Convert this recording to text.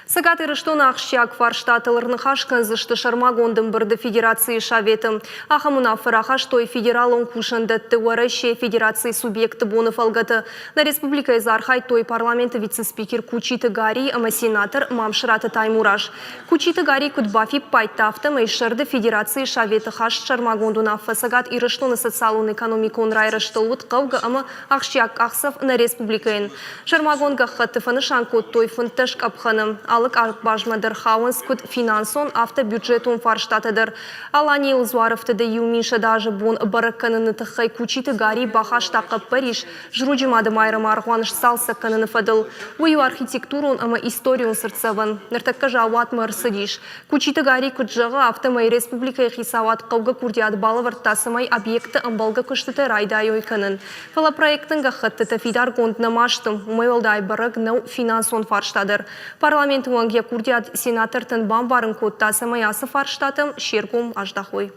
Сагат ирыштон ақшияк фарштатылырны хашкан зышты шармагондым бірді федерации шаветым. Ахамуна фарахаш той федералон кушандатты уарайше федерации субъекты боны фалгаты. На республика изархай той парламенты вице-спикер Кучиты Гари, ама сенатор Мамшраты Таймураш. Кучиты Гари кудбафи пайтафтым айшырды федерации шаветы хаш шармагондуна фасагат ирыштон социалун экономикон райрыштылвыт қавга ама ақшияк ақсав на республикаен. Шармагонга хаттыфаны шанкот той фынтышк апханым. Алык бажмадыр хауынс куд финансон автобюджетун фарштатыдыр. Алани Илзваровты да юмиша даже бон баракканыны тахай Кучиты Гари бахаштақы Париж жрудимады майрам арғуаныш салса каныны фадыл. Уйу архитектурун ама историон сырцаван. Ныртакка жауат мырсыдиш. Кучиты Гари куджағы автомай республика хисават қауға курдият балывар тасымай объекты амбалға күштіті райдай ойканын. Фала проекттың ғаттыты фидар гондна маштым. Умайвалдай бараг нау финансон фарштадыр. Парламент уанге курдият сенатор тын бамбарын кодта самаясы фарштатым шеркум аждахой.